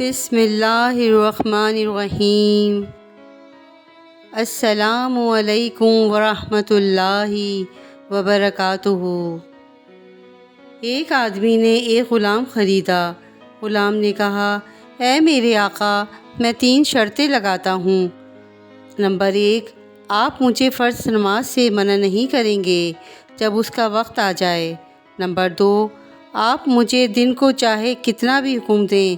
بسم اللہ الرحمن الرحیم۔ السلام علیکم ورحمۃ اللہ وبرکاتہ۔ ایک آدمی نے ایک غلام خریدا۔ غلام نے کہا، اے میرے آقا، میں 3 شرطیں لگاتا ہوں۔ نمبر 1، آپ مجھے فرض نماز سے منع نہیں کریں گے جب اس کا وقت آ جائے۔ نمبر 2، آپ مجھے دن کو چاہے کتنا بھی حکم دیں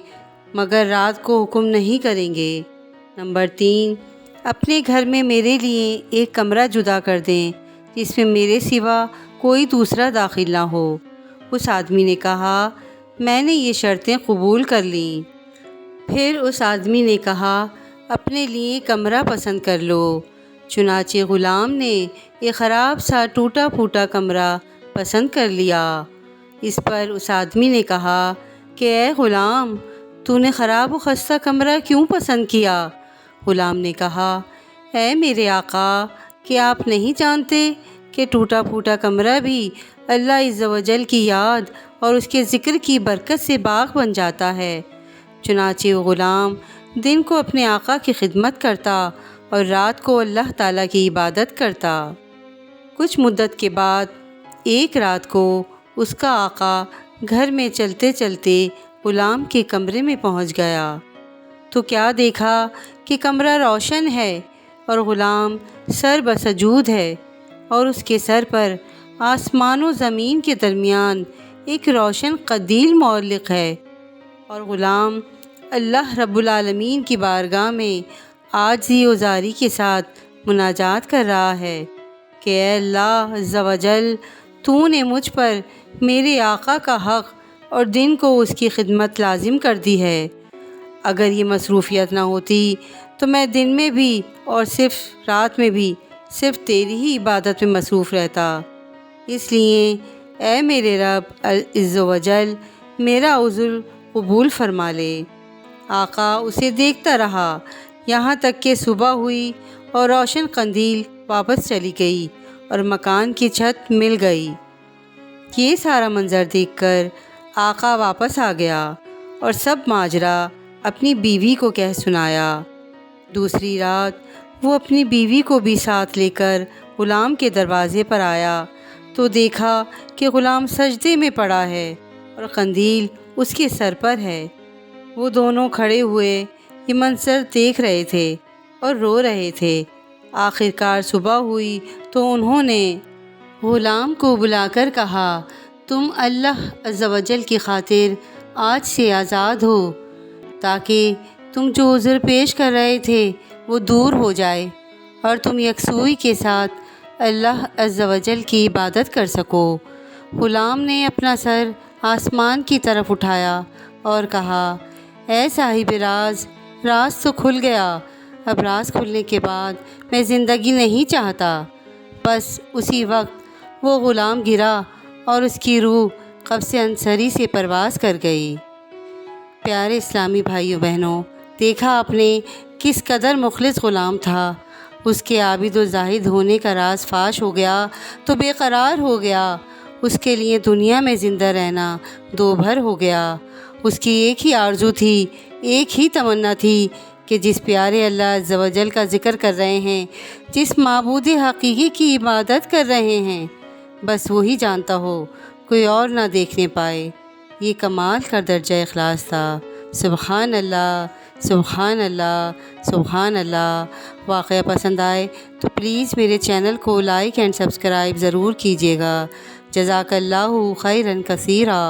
مگر رات کو حکم نہیں کریں گے۔ نمبر 3، اپنے گھر میں میرے لیے ایک کمرہ جدا کر دیں جس میں میرے سوا کوئی دوسرا داخل نہ ہو۔ اس آدمی نے کہا، میں نے یہ شرطیں قبول کر لیں۔ پھر اس آدمی نے کہا، اپنے لیے کمرہ پسند کر لو۔ چنانچہ غلام نے ایک خراب سا ٹوٹا پھوٹا کمرہ پسند کر لیا۔ اس پر اس آدمی نے کہا کہ اے غلام، تو نے خراب و خستہ کمرہ کیوں پسند کیا؟ غلام نے کہا، اے میرے آقا، کیا آپ نہیں جانتے کہ ٹوٹا پھوٹا کمرہ بھی اللہ عز و جل کی یاد اور اس کے ذکر کی برکت سے باغ بن جاتا ہے؟ چنانچہ وہ غلام دن کو اپنے آقا کی خدمت کرتا اور رات کو اللہ تعالیٰ کی عبادت کرتا۔ کچھ مدت کے بعد ایک رات کو اس کا آقا گھر میں چلتے چلتے غلام کے کمرے میں پہنچ گیا تو کیا دیکھا کہ کمرہ روشن ہے اور غلام سر بسجود ہے اور اس کے سر پر آسمان و زمین کے درمیان ایک روشن قندیل معلق ہے، اور غلام اللہ رب العالمین کی بارگاہ میں عاجزی و زاری کے ساتھ مناجات کر رہا ہے کہ اے اللہ عز و جل، تو نے مجھ پر میرے آقا کا حق اور دن کو اس کی خدمت لازم کر دی ہے۔ اگر یہ مصروفیت نہ ہوتی تو میں دن میں بھی اور رات میں بھی صرف تیری ہی عبادت میں مصروف رہتا۔ اس لیے اے میرے رب عز و جل، میرا عذر قبول فرما لے۔ آقا اسے دیکھتا رہا یہاں تک کہ صبح ہوئی اور روشن قندیل واپس چلی گئی اور مکان کی چھت مل گئی۔ یہ سارا منظر دیکھ کر آقا واپس آ گیا اور سب ماجرا اپنی بیوی کو کہہ سنایا۔ دوسری رات وہ اپنی بیوی کو بھی ساتھ لے کر غلام کے دروازے پر آیا تو دیکھا کہ غلام سجدے میں پڑا ہے اور قندیل اس کے سر پر ہے۔ وہ دونوں کھڑے ہوئے یہ منظر دیکھ رہے تھے اور رو رہے تھے۔ آخرکار صبح ہوئی تو انہوں نے غلام کو بلا کر کہا، تم اللہ عز و جل کی خاطر آج سے آزاد ہو تاکہ تم جو عذر پیش کر رہے تھے وہ دور ہو جائے اور تم یکسوئی کے ساتھ اللہ عز و جل کی عبادت کر سکو۔ غلام نے اپنا سر آسمان کی طرف اٹھایا اور کہا، اے صاحب راز، راز تو کھل گیا، اب راز کھلنے کے بعد میں زندگی نہیں چاہتا۔ بس اسی وقت وہ غلام گرا اور اس کی روح قبض انصری سے پرواز کر گئی۔ پیارے اسلامی بھائیو بہنوں، دیکھا آپ نے کس قدر مخلص غلام تھا۔ اس کے عابد و زاہد ہونے کا راز فاش ہو گیا تو بے قرار ہو گیا۔ اس کے لیے دنیا میں زندہ رہنا دو بھر ہو گیا۔ اس کی ایک ہی آرزو تھی، ایک ہی تمنا تھی کہ جس پیارے اللہ عز و جل کا ذکر کر رہے ہیں، جس معبود حقیقی کی عبادت کر رہے ہیں، بس وہی جانتا ہو، کوئی اور نہ دیکھنے پائے۔ یہ کمال کا درجہ اخلاص تھا۔ سبحان اللہ، سبحان اللہ، سبحان اللہ۔ واقعہ پسند آئے تو پلیز میرے چینل کو لائک اینڈ سبسکرائب ضرور کیجیے گا۔ جزاک اللہ خیراً کثیرا۔